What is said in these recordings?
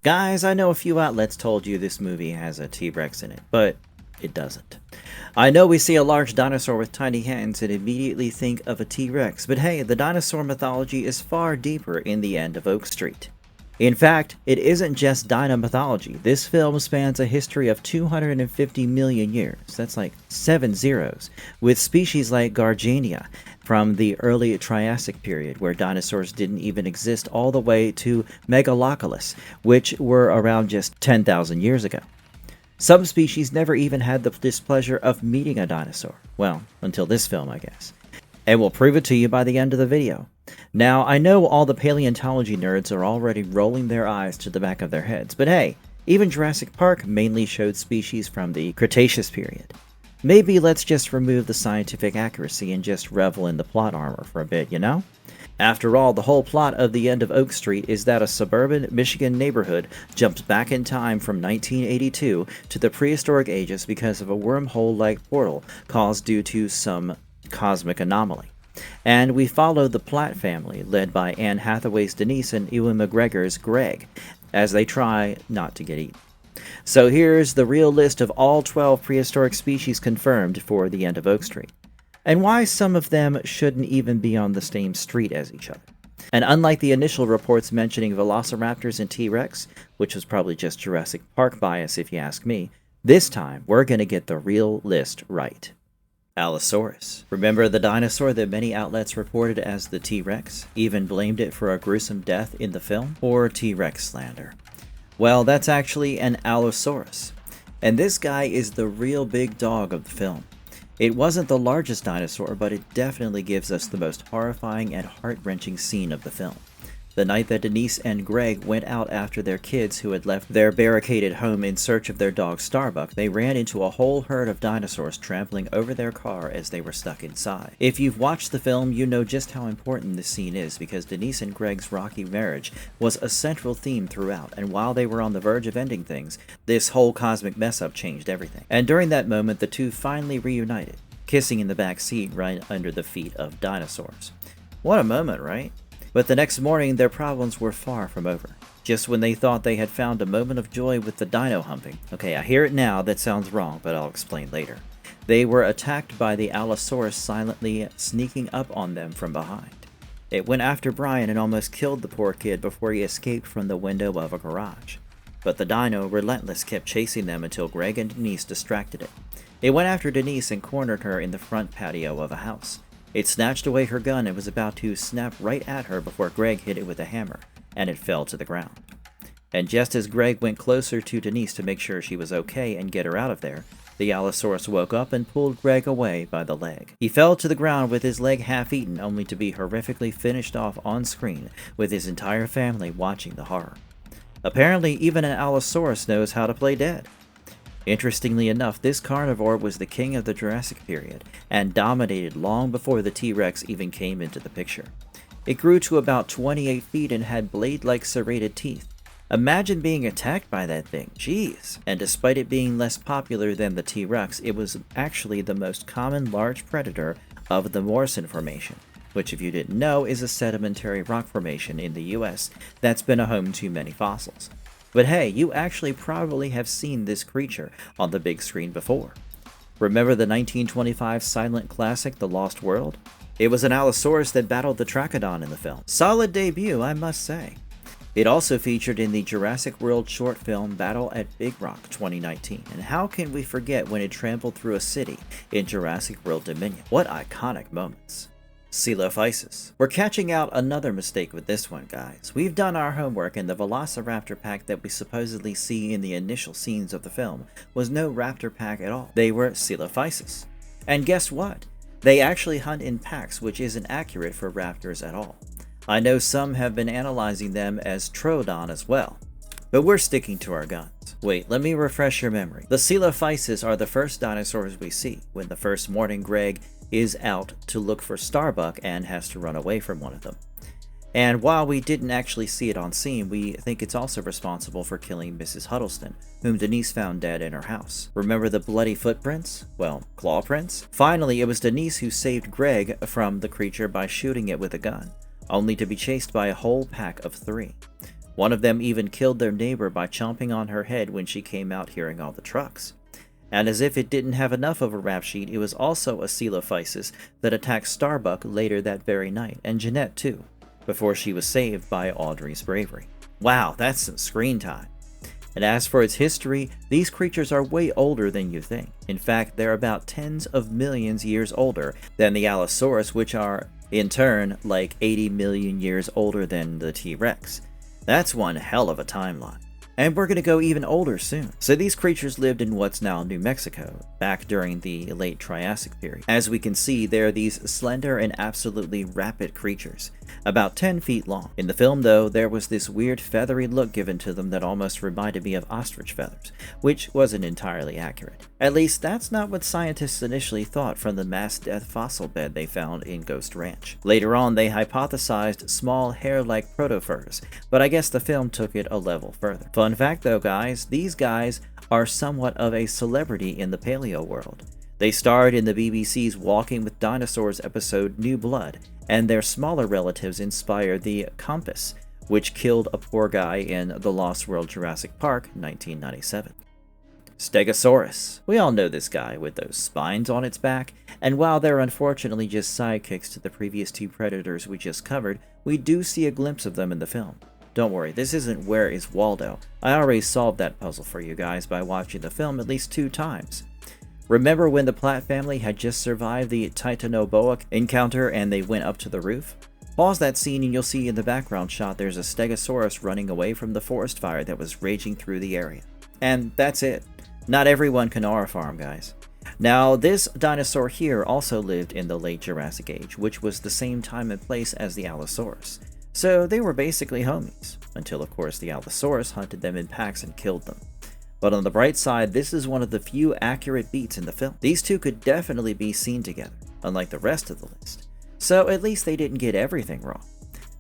Guys, I know a few outlets told you this movie has a T-Rex in it, but it doesn't. I know we see a large dinosaur with tiny hands and immediately think of a T-Rex, but hey, the dinosaur mythology is far deeper in The End of Oak Street. In fact, it isn't just dino mythology. This film spans a history of 250 million years, that's like 7 zeros, with species like Garjainia from the Early Triassic period, where dinosaurs didn't even exist, all the way to Megalochelys, which were around just 10,000 years ago. Some species never even had the displeasure of meeting a dinosaur. Well, until this film, I guess. And we'll prove it to you by the end of the video. Now, I know all the paleontology nerds are already rolling their eyes to the back of their heads, but hey, even Jurassic Park mainly showed species from the Cretaceous period. Maybe let's just remove the scientific accuracy and just revel in the plot armor for a bit, you know? After all, the whole plot of The End of Oak Street is that a suburban Michigan neighborhood jumped back in time from 1982 to the prehistoric ages because of a wormhole-like portal caused due to some cosmic anomaly. And we follow the Platt family, led by Anne Hathaway's Denise and Ewan McGregor's Greg, as they try not to get eaten. So here's the real list of all 12 prehistoric species confirmed for The End of Oak Street, and why some of them shouldn't even be on the same street as each other. And unlike the initial reports mentioning velociraptors and T-Rex, which was probably just Jurassic Park bias if you ask me, this time we're going to get the real list right. Allosaurus. Remember the dinosaur that many outlets reported as the T-Rex, even blamed it for a gruesome death in the film? Or T-Rex slander? Well, that's actually an Allosaurus. And this guy is the real big dog of the film. It wasn't the largest dinosaur, but it definitely gives us the most horrifying and heart-wrenching scene of the film. The night that Denise and Greg went out after their kids who had left their barricaded home in search of their dog Starbuck, they ran into a whole herd of dinosaurs trampling over their car as they were stuck inside. If you've watched the film, you know just how important this scene is, because Denise and Greg's rocky marriage was a central theme throughout, and while they were on the verge of ending things, this whole cosmic mess-up changed everything. And during that moment, the two finally reunited, kissing in the back seat right under the feet of dinosaurs. What a moment, right? But the next morning, their problems were far from over. Just when they thought they had found a moment of joy with the dino humping. Okay, I hear it now, that sounds wrong, but I'll explain later. They were attacked by the Allosaurus silently sneaking up on them from behind. It went after Brian and almost killed the poor kid before he escaped from the window of a garage. But the dino, relentless, kept chasing them until Greg and Denise distracted it. It went after Denise and cornered her in the front patio of a house. It snatched away her gun and was about to snap right at her before Greg hit it with a hammer, and it fell to the ground. And just as Greg went closer to Denise to make sure she was okay and get her out of there, the Allosaurus woke up and pulled Greg away by the leg. He fell to the ground with his leg half-eaten, only to be horrifically finished off on screen, with his entire family watching the horror. Apparently, even an Allosaurus knows how to play dead. Interestingly enough, this carnivore was the king of the Jurassic period, and dominated long before the T-Rex even came into the picture. It grew to about 28 feet and had blade-like serrated teeth. Imagine being attacked by that thing, jeez! And despite it being less popular than the T-Rex, it was actually the most common large predator of the Morrison Formation, which, if you didn't know, is a sedimentary rock formation in the US that's been a home to many fossils. But hey, you actually probably have seen this creature on the big screen before. Remember the 1925 silent classic, The Lost World? It was an Allosaurus that battled the Trachodon in the film. Solid debut, I must say. It also featured in the Jurassic World short film Battle at Big Rock 2019. And how can we forget when it trampled through a city in Jurassic World Dominion? What iconic moments. Coelophysis. We're catching out another mistake with this one, guys. We've done our homework, and the velociraptor pack that we supposedly see in the initial scenes of the film was no raptor pack at all. They were Coelophysis. And guess what? They actually hunt in packs, which isn't accurate for raptors at all. I know some have been analyzing them as Troodon as well, but we're sticking to our guns. Wait, let me refresh your memory. The Coelophysis are the first dinosaurs we see when the first morning Greg is out to look for Starbuck and has to run away from one of them. And while we didn't actually see it on scene, we think it's also responsible for killing Mrs. Huddleston, whom Denise found dead in her house. Remember the bloody footprints? Well, claw prints? Finally, it was Denise who saved Greg from the creature by shooting it with a gun, only to be chased by a whole pack of 3. One of them even killed their neighbor by chomping on her head when she came out hearing all the trucks. And as if it didn't have enough of a rap sheet, it was also a Coelophysis that attacked Starbuck later that very night, and Jeanette too, before she was saved by Audrey's bravery. Wow, that's some screen time. And as for its history, these creatures are way older than you think. In fact, they're about tens of millions years older than the Allosaurus, which are, in turn, like 80 million years older than the T-Rex. That's one hell of a timeline. And we're going to go even older soon. So these creatures lived in what's now New Mexico, back during the late Triassic period. As we can see, they're these slender and absolutely rapid creatures, about 10 feet long. In the film though, there was this weird feathery look given to them that almost reminded me of ostrich feathers, which wasn't entirely accurate. At least that's not what scientists initially thought from the mass death fossil bed they found in Ghost Ranch. Later on, they hypothesized small hair-like protofurs, but I guess the film took it a level further. Fun fact though, guys, these guys are somewhat of a celebrity in the paleo world. They starred in the BBC's Walking with Dinosaurs episode New Blood, and their smaller relatives inspired the Compass, which killed a poor guy in The Lost World Jurassic Park 1997. Stegosaurus. We all know this guy with those spines on its back, and while they're unfortunately just sidekicks to the previous two predators we just covered, we do see a glimpse of them in the film. Don't worry, this isn't Where is Waldo. I already solved that puzzle for you guys by watching the film at least 2 times. Remember when the Platt family had just survived the Titanoboa encounter and they went up to the roof? Pause that scene and you'll see in the background shot there's a Stegosaurus running away from the forest fire that was raging through the area. And that's it. Not everyone can aura farm, guys. Now, this dinosaur here also lived in the late Jurassic Age, which was the same time and place as the Allosaurus. So they were basically homies, until of course the Allosaurus hunted them in packs and killed them. But on the bright side, this is one of the few accurate beats in the film. These two could definitely be seen together, unlike the rest of the list. So at least they didn't get everything wrong.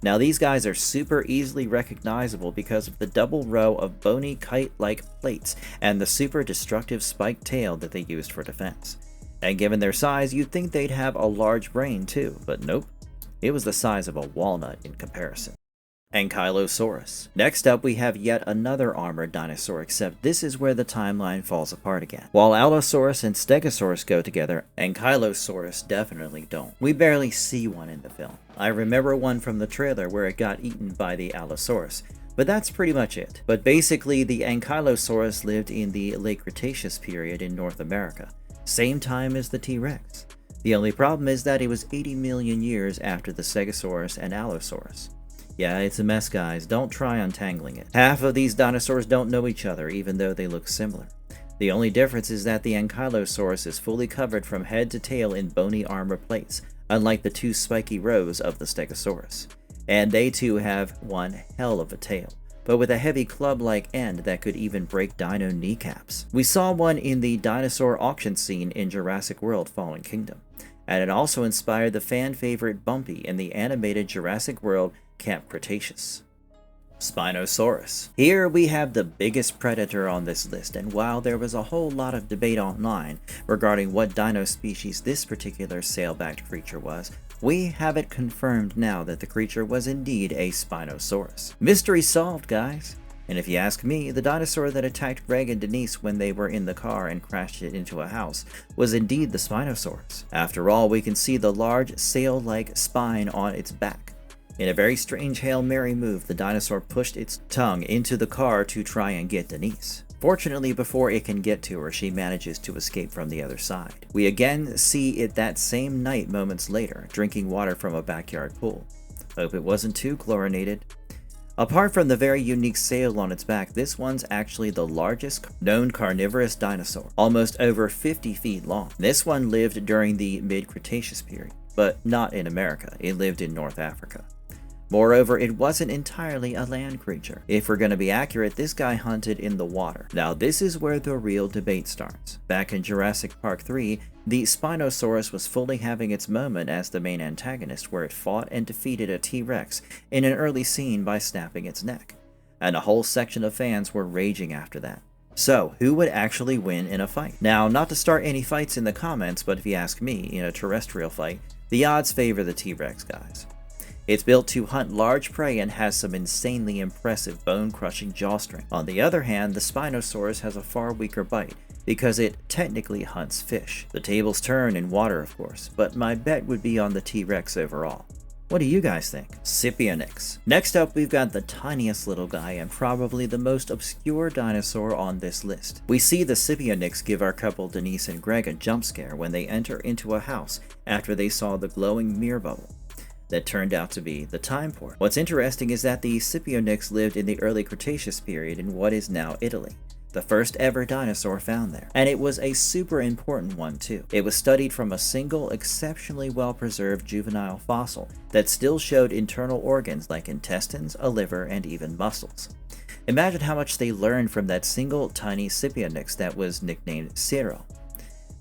Now these guys are super easily recognizable because of the double row of bony kite-like plates and the super destructive spiked tail that they used for defense. And given their size, you'd think they'd have a large brain too, but nope. It was the size of a walnut in comparison. Ankylosaurus. Next up, we have yet another armored dinosaur, except this is where the timeline falls apart again. While Allosaurus and Stegosaurus go together, Ankylosaurus definitely don't. We barely see one in the film. I remember one from the trailer where it got eaten by the Allosaurus, but that's pretty much it. But basically, the Ankylosaurus lived in the late Cretaceous period in North America, same time as the T-Rex. The only problem is that it was 80 million years after the Stegosaurus and Allosaurus. Yeah, it's a mess, guys. Don't try untangling it. Half of these dinosaurs don't know each other, even though they look similar. The only difference is that the Ankylosaurus is fully covered from head to tail in bony armor plates, unlike the 2 spiky rows of the Stegosaurus. And they too have one hell of a tail, but with a heavy club-like end that could even break dino kneecaps. We saw one in the dinosaur auction scene in Jurassic World Fallen Kingdom, and it also inspired the fan favorite Bumpy in the animated Jurassic World Camp Cretaceous. Spinosaurus. Here we have the biggest predator on this list, and while there was a whole lot of debate online regarding what dino species this particular sail-backed creature was, we have it confirmed now that the creature was indeed a Spinosaurus. Mystery solved, guys. And if you ask me, the dinosaur that attacked Greg and Denise when they were in the car and crashed it into a house was indeed the Spinosaurus. After all, we can see the large sail-like spine on its back. In a very strange Hail Mary move, the dinosaur pushed its tongue into the car to try and get Denise. Fortunately, before it can get to her, she manages to escape from the other side. We again see it that same night moments later, drinking water from a backyard pool. Hope it wasn't too chlorinated. Apart from the very unique sail on its back, this one's actually the largest known carnivorous dinosaur, almost over 50 feet long. This one lived during the mid-Cretaceous period, but not in America. It lived in North Africa. Moreover, it wasn't entirely a land creature. If we're going to be accurate, this guy hunted in the water. Now this is where the real debate starts. Back in Jurassic Park 3, the Spinosaurus was fully having its moment as the main antagonist, where it fought and defeated a T-Rex in an early scene by snapping its neck. And a whole section of fans were raging after that. So, who would actually win in a fight? Now, not to start any fights in the comments, but if you ask me, in a terrestrial fight, the odds favor the T-Rex guys. It's built to hunt large prey and has some insanely impressive bone-crushing jaw strength. On the other hand, the Spinosaurus has a far weaker bite, because it technically hunts fish. The tables turn in water, of course, but my bet would be on the T-Rex overall. What do you guys think? Scipionyx. Next up, we've got the tiniest little guy and probably the most obscure dinosaur on this list. We see the Scipionyx give our couple Denise and Greg a jump scare when they enter into a house after they saw the glowing mirror bubble that turned out to be the time port. What's interesting is that the Scipionyx lived in the early Cretaceous period in what is now Italy, the first ever dinosaur found there. And it was a super important one too. It was studied from a single exceptionally well preserved juvenile fossil that still showed internal organs like intestines, a liver, and even muscles. Imagine how much they learned from that single tiny Scipionyx that was nicknamed Cyril.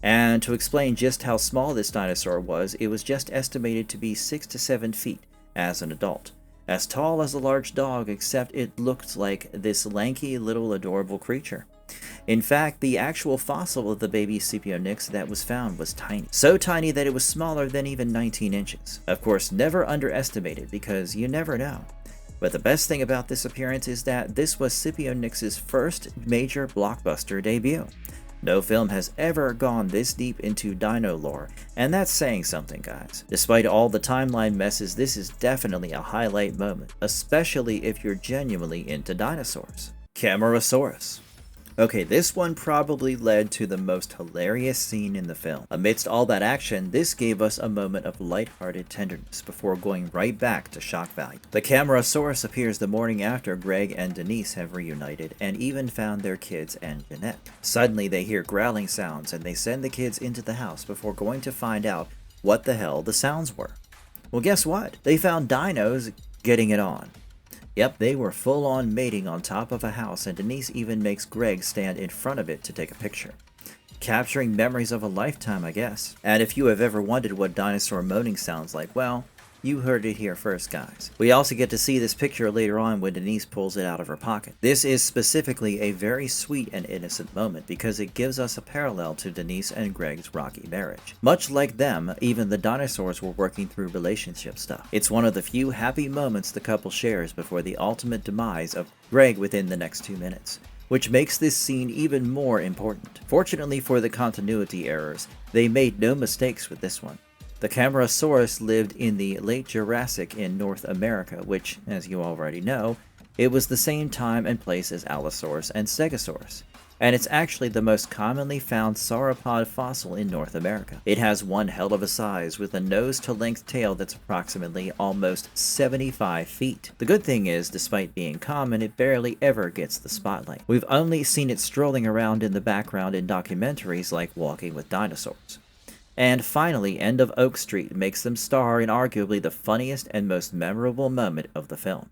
And to explain just how small this dinosaur was, it was just estimated to be 6 to 7 feet as an adult. As tall as a large dog, except it looked like this lanky little adorable creature. In fact, the actual fossil of the baby Scipionyx that was found was tiny. So tiny that it was smaller than even 19 inches. Of course, never underestimate it because you never know. But the best thing about this appearance is that this was Scipionyx's first major blockbuster debut. No film has ever gone this deep into dino lore, and that's saying something, guys. Despite all the timeline messes, this is definitely a highlight moment, especially if you're genuinely into dinosaurs. Camarasaurus. Okay, this one probably led to the most hilarious scene in the film. Amidst all that action, this gave us a moment of lighthearted tenderness before going right back to shock value. The Camarasaurus appears the morning after Greg and Denise have reunited and even found their kids and Jeanette. Suddenly they hear growling sounds and they send the kids into the house before going to find out what the hell the sounds were. Well, guess what? They found dinos getting it on. Yep, they were full-on mating on top of a house, and Denise even makes Greg stand in front of it to take a picture. Capturing memories of a lifetime, I guess. And if you have ever wondered what dinosaur moaning sounds like, well, you heard it here first, guys. We also get to see this picture later on when Denise pulls it out of her pocket. This is specifically a very sweet and innocent moment because it gives us a parallel to Denise and Greg's rocky marriage. Much like them, even the dinosaurs were working through relationship stuff. It's one of the few happy moments the couple shares before the ultimate demise of Greg within the next 2 minutes, which makes this scene even more important. Fortunately for the continuity errors, they made no mistakes with this one. The Camarasaurus lived in the late Jurassic in North America, which, as you already know, it was the same time and place as Allosaurus and Stegosaurus. And it's actually the most commonly found sauropod fossil in North America. It has one hell of a size, with a nose-to-length tail that's approximately almost 75 feet. The good thing is, despite being common, it barely ever gets the spotlight. We've only seen it strolling around in the background in documentaries like Walking with Dinosaurs. And finally, End of Oak Street makes them star in arguably the funniest and most memorable moment of the film.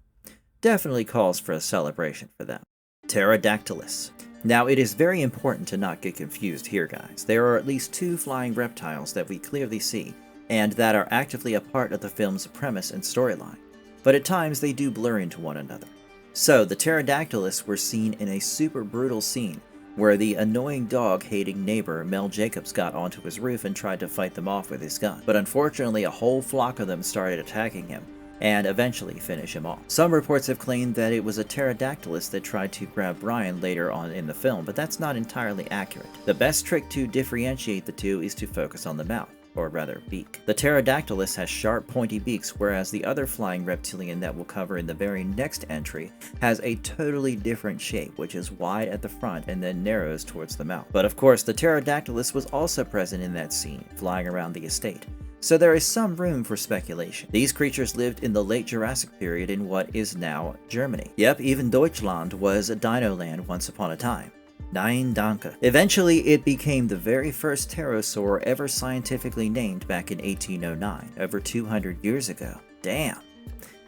Definitely calls for a celebration for them. Pterodactylus. Now, it is very important to not get confused here, guys. There are at least 2 flying reptiles that we clearly see, and that are actively a part of the film's premise and storyline, but at times they do blur into one another. So, the Pterodactylus were seen in a super brutal scene where the annoying dog-hating neighbor Mel Jacobs got onto his roof and tried to fight them off with his gun. But unfortunately, a whole flock of them started attacking him, and eventually finish him off. Some reports have claimed that it was a Pterodactylus that tried to grab Brian later on in the film, but that's not entirely accurate. The best trick to differentiate the two is to focus on the mouth, or rather beak. The Pterodactylus has sharp pointy beaks, whereas the other flying reptilian that we'll cover in the very next entry has a totally different shape, which is wide at the front and then narrows towards the mouth. But of course, the Pterodactylus was also present in that scene, flying around the estate. So there is some room for speculation. These creatures lived in the late Jurassic period in what is now Germany. Yep, even Deutschland was a dino land once upon a time. Nein danke. Eventually, it became the very first pterosaur ever scientifically named back in 1809, over 200 years ago. Damn.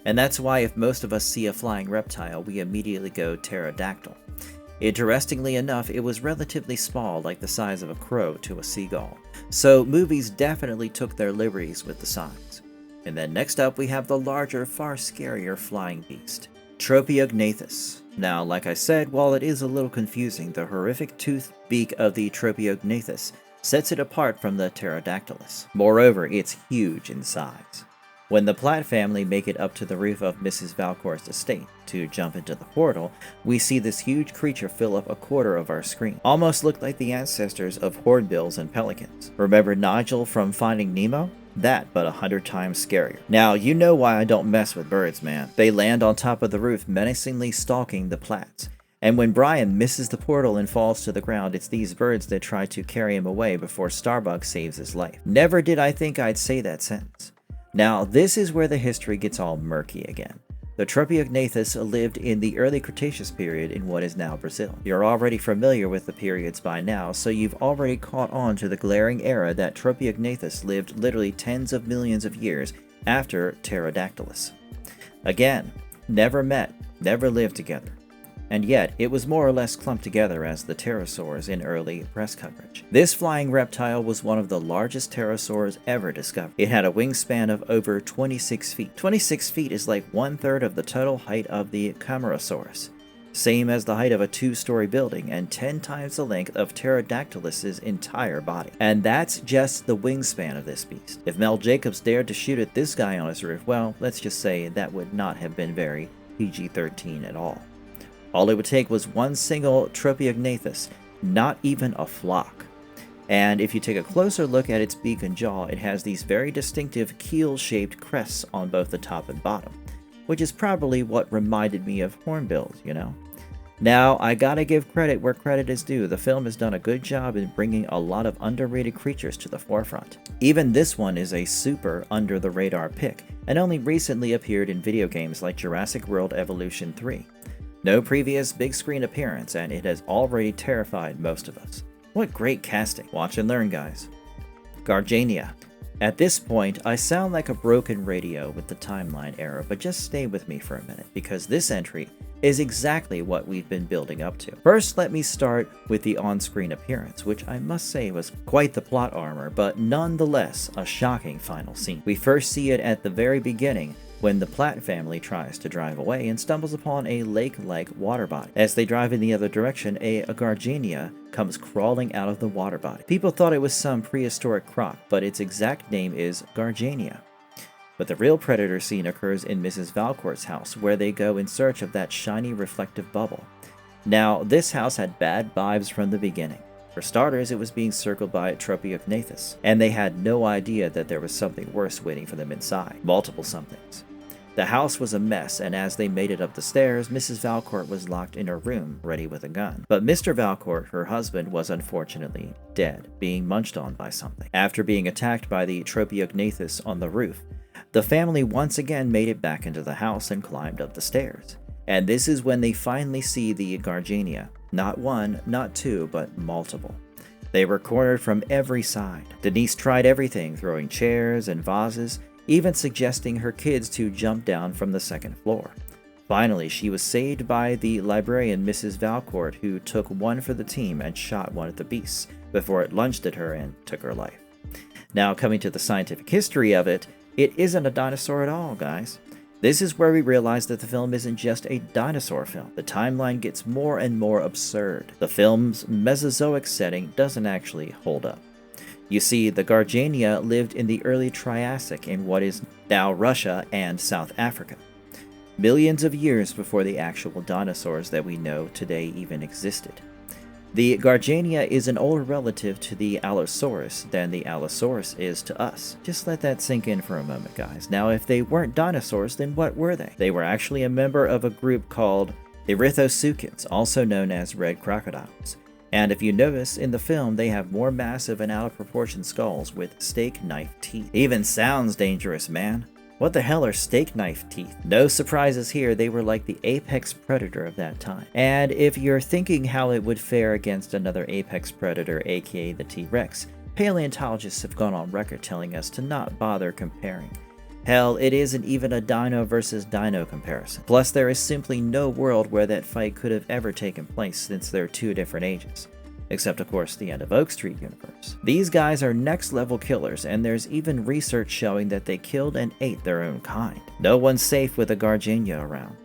And that's why if most of us see a flying reptile, we immediately go pterodactyl. Interestingly enough, it was relatively small, like the size of a crow to a seagull. So movies definitely took their liberties with the size. And then next up we have the larger, far scarier flying beast, Tropeognathus. Now, like I said, while it is a little confusing, the horrific toothed beak of the Tropeognathus sets it apart from the Pterodactylus. Moreover, it's huge in size. When the Platt family make it up to the roof of Mrs. Valcourt's estate to jump into the portal, we see this huge creature fill up a quarter of our screen. Almost look like the ancestors of hornbills and pelicans. Remember Nigel from Finding Nemo? That, but 100 times scarier. Now, you know why I don't mess with birds, man. They land on top of the roof, menacingly stalking the Platts. And when Brian misses the portal and falls to the ground, it's these birds that try to carry him away before Starbuck saves his life. Never did I think I'd say that sentence. Now, this is where the history gets all murky again. The Tropeognathus lived in the early Cretaceous period in what is now Brazil. You're already familiar with the periods by now, so you've already caught on to the glaring era that Tropeognathus lived literally tens of millions of years after Pterodactylus. Again, never met, never lived together. And yet, it was more or less clumped together as the pterosaurs in early press coverage. This flying reptile was one of the largest pterosaurs ever discovered. It had a wingspan of over 26 feet. 26 feet is like 1/3 of the total height of the Camarasaurus, same as the height of a 2-story building, and 10 times the length of Pterodactylus' entire body. And that's just the wingspan of this beast. If Mel Jacobs dared to shoot at this guy on his roof, well, let's just say that would not have been very PG-13 at all. All it would take was one single Tropeognathus, not even a flock. And if you take a closer look at its beak and jaw, it has these very distinctive keel-shaped crests on both the top and bottom, which is probably what reminded me of hornbills, you know? Now, I gotta give credit where credit is due. The film has done a good job in bringing a lot of underrated creatures to the forefront. Even this one is a super under-the-radar pick, and only recently appeared in video games like Jurassic World Evolution 3. No previous big screen appearance, and it has already terrified most of us. What great casting. Watch and learn, guys. Garjainia. At this point, I sound like a broken radio with the timeline error, but just stay with me for a minute, because this entry is exactly what we've been building up to. First, let me start with the on-screen appearance, which I must say was quite the plot armor, but nonetheless a shocking final scene. We first see it at the very beginning, when the Platt family tries to drive away and stumbles upon a lake-like water body. As they drive in the other direction, a Garjainia comes crawling out of the water body. People thought it was some prehistoric croc, but its exact name is Garjainia. But the real predator scene occurs in Mrs. Valcourt's house, where they go in search of that shiny reflective bubble. Now, this house had bad vibes from the beginning. For starters, it was being circled by Tropeognathus, and they had no idea that there was something worse waiting for them inside. Multiple somethings. The house was a mess, and as they made it up the stairs, Mrs. Valcourt was locked in her room, ready with a gun. But Mr. Valcourt, her husband, was unfortunately dead, being munched on by something. After being attacked by the Tropeognathus on the roof, the family once again made it back into the house and climbed up the stairs. And this is when they finally see the Garjainia. Not one, not two, but multiple. They were cornered from every side. Denise tried everything, throwing chairs and vases, even suggesting her kids to jump down from the second floor. Finally, she was saved by the librarian Mrs. Valcourt, who took one for the team and shot one at the beasts before it lunged at her and took her life. Now, coming to the scientific history of it, it isn't a dinosaur at all, guys. This is where we realize that the film isn't just a dinosaur film. The timeline gets more and more absurd. The film's Mesozoic setting doesn't actually hold up. You see, the Garjainia lived in the early Triassic in what is now Russia and South Africa, millions of years before the actual dinosaurs that we know today even existed. The Garjainia is an older relative to the Allosaurus than the Allosaurus is to us. Just let that sink in for a moment, guys. Now, if they weren't dinosaurs, then what were they? They were actually a member of a group called Erythrosuchians, also known as red crocodiles. And if you notice, in the film, they have more massive and out-of-proportion skulls with steak knife teeth. Even sounds dangerous, man. What the hell are steak knife teeth? No surprises here, they were like the apex predator of that time. And if you're thinking how it would fare against another apex predator, aka the T-Rex, paleontologists have gone on record telling us to not bother comparing. Hell, it isn't even a dino versus dino comparison. Plus, there is simply no world where that fight could have ever taken place since they're two different ages. Except, of course, the end of Oak Street universe. These guys are next-level killers, and there's even research showing that they killed and ate their own kind. No one's safe with a Garjainia around.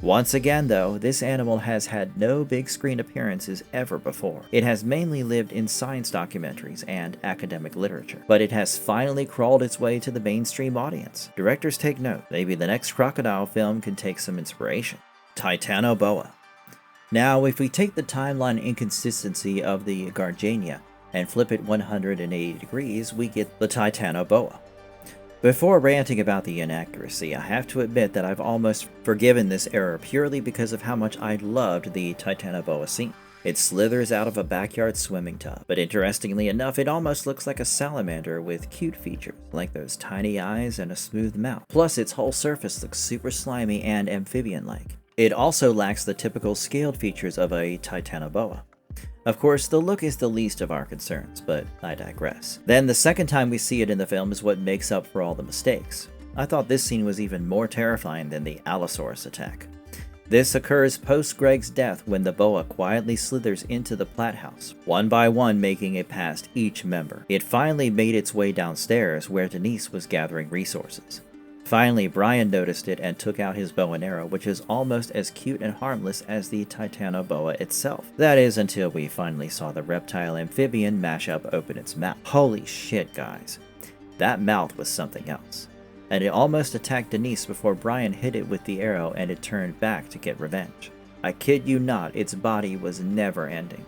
Once again though, this animal has had no big screen appearances ever before. It has mainly lived in science documentaries and academic literature, but it has finally crawled its way to the mainstream audience. Directors take note, maybe the next crocodile film can take some inspiration. Titanoboa. Now, if we take the timeline inconsistency of the Garjainia and flip it 180 degrees, we get the Titanoboa. Before ranting about the inaccuracy, I have to admit that I've almost forgiven this error purely because of how much I loved the Titanoboa scene. It slithers out of a backyard swimming tub, but interestingly enough, it almost looks like a salamander with cute features, like those tiny eyes and a smooth mouth. Plus, its whole surface looks super slimy and amphibian-like. It also lacks the typical scaled features of a Titanoboa. Of course, the look is the least of our concerns, but I digress. Then the second time we see it in the film is what makes up for all the mistakes. I thought this scene was even more terrifying than the Allosaurus attack. This occurs post Greg's death when the boa quietly slithers into the plat house, one by one making it past each member. It finally made its way downstairs where Denise was gathering resources. Finally, Brian noticed it and took out his bow and arrow, which is almost as cute and harmless as the Titanoboa itself. That is, until we finally saw the reptile amphibian mash up open its mouth. Holy shit, guys. That mouth was something else. And it almost attacked Denise before Brian hit it with the arrow and it turned back to get revenge. I kid you not, its body was never ending.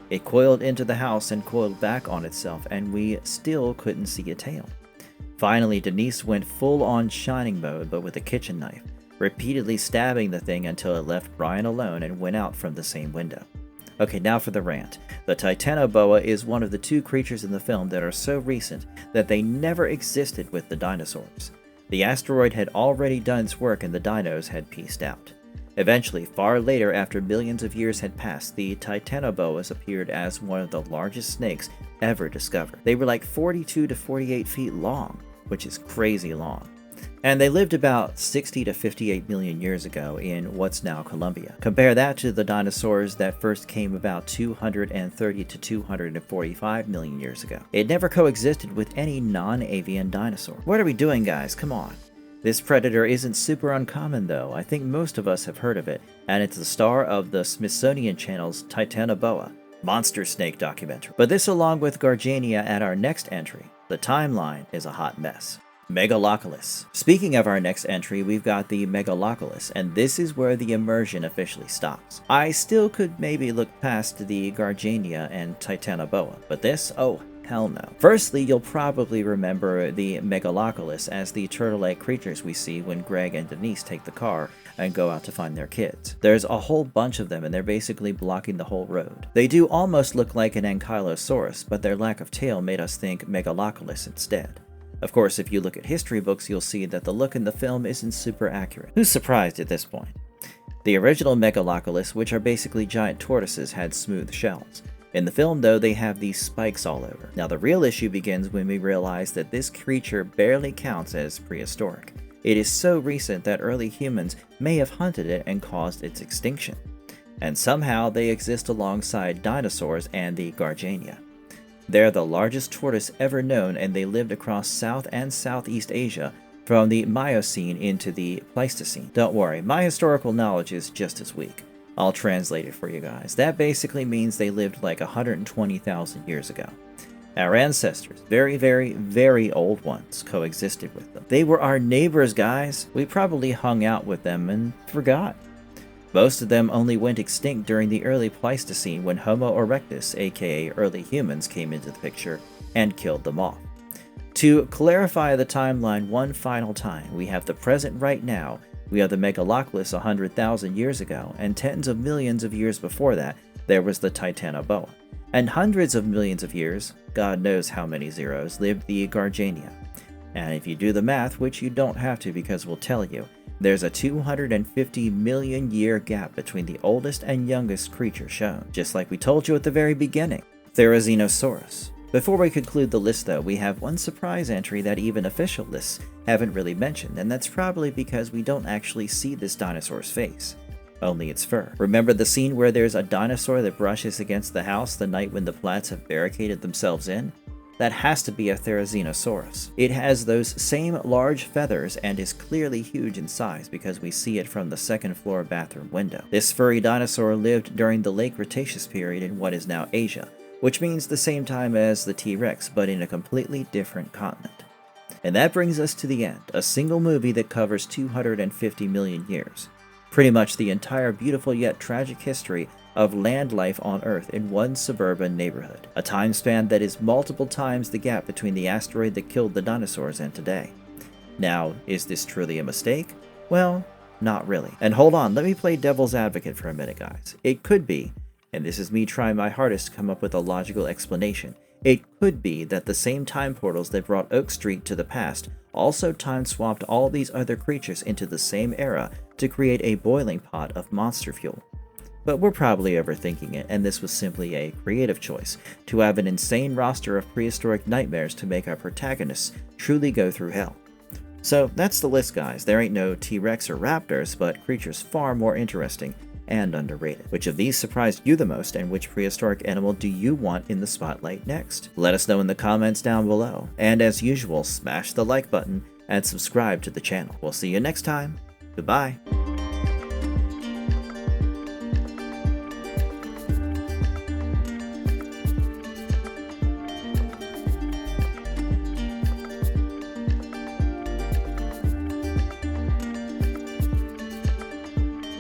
It coiled into the house and coiled back on itself, and we still couldn't see a tail. Finally, Denise went full-on shining mode, but with a kitchen knife, repeatedly stabbing the thing until it left Brian alone and went out from the same window. Okay, now for the rant. The Titanoboa is one of the two creatures in the film that are so recent that they never existed with the dinosaurs. The asteroid had already done its work and the dinos had pieced out. Eventually, far later after millions of years had passed, the Titanoboas appeared as one of the largest snakes ever discovered. They were like 42 to 48 feet long, which is crazy long. And they lived about 60 to 58 million years ago in what's now Colombia. Compare that to the dinosaurs that first came about 230 to 245 million years ago. It never coexisted with any non-avian dinosaur. What are we doing, guys? Come on. This predator isn't super uncommon though. I think most of us have heard of it, and it's the star of the Smithsonian Channel's Titanoboa monster snake documentary. But this, along with Garjainia at our next entry, the timeline is a hot mess. Megalochelys. Speaking of our next entry, we've got the Megalochelys, and this is where the immersion officially stops. I still could maybe look past the Garjainia and Titanoboa, but this? Oh, hell no. Firstly, you'll probably remember the Megalochelys as the turtle-like creatures we see when Greg and Denise take the car and go out to find their kids. There's a whole bunch of them and they're basically blocking the whole road. They do almost look like an Ankylosaurus, but their lack of tail made us think Megalochelys instead. Of course, if you look at history books, you'll see that the look in the film isn't super accurate. Who's surprised at this point? The original Megalochelys, which are basically giant tortoises, had smooth shells. In the film, though, they have these spikes all over. Now, the real issue begins when we realize that this creature barely counts as prehistoric. It is so recent that early humans may have hunted it and caused its extinction. And somehow they exist alongside dinosaurs and the Garjainia. They're the largest tortoise ever known, and they lived across South and Southeast Asia from the Miocene into the Pleistocene. Don't worry, my historical knowledge is just as weak. I'll translate it for you guys. That basically means they lived like 120,000 years ago. Our ancestors, very, very, very old ones, coexisted with them. They were our neighbors, guys. We probably hung out with them and forgot. Most of them only went extinct during the early Pleistocene when Homo erectus, aka early humans, came into the picture and killed them off. To clarify the timeline one final time, we have the present right now, we have the Megalochelys 100,000 years ago, and tens of millions of years before that, there was the Titanoboa. And hundreds of millions of years, God knows how many zeros, lived the Garjainia. And if you do the math, which you don't have to because we'll tell you, there's a 250 million year gap between the oldest and youngest creature shown, just like we told you at the very beginning, Therizinosaurus. Before we conclude the list though, we have one surprise entry that even official lists haven't really mentioned, and that's probably because we don't actually see this dinosaur's face, only its fur. Remember the scene where there's a dinosaur that brushes against the house the night when the Plats have barricaded themselves in? That has to be a Therizinosaurus. It has those same large feathers and is clearly huge in size because we see it from the second floor bathroom window. This furry dinosaur lived during the late Cretaceous period in what is now Asia, which means the same time as the T-Rex, but in a completely different continent. And that brings us to the end, a single movie that covers 250 million years. Pretty much the entire beautiful yet tragic history of land life on Earth in one suburban neighborhood, a time span that is multiple times the gap between the asteroid that killed the dinosaurs and today. Now, is this truly a mistake? Well, not really. And hold on, let me play devil's advocate for a minute, guys. It could be, and this is me trying my hardest to come up with a logical explanation, it could be that the same time portals that brought Oak Street to the past also time-swapped all these other creatures into the same era to create a boiling pot of monster fuel. But we're probably overthinking it, and this was simply a creative choice, to have an insane roster of prehistoric nightmares to make our protagonists truly go through hell. So that's the list, guys. There ain't no T-Rex or raptors, but creatures far more interesting and underrated. Which of these surprised you the most, and which prehistoric animal do you want in the spotlight next? Let us know in the comments down below, and as usual, smash the like button and subscribe to the channel. We'll see you next time. Goodbye.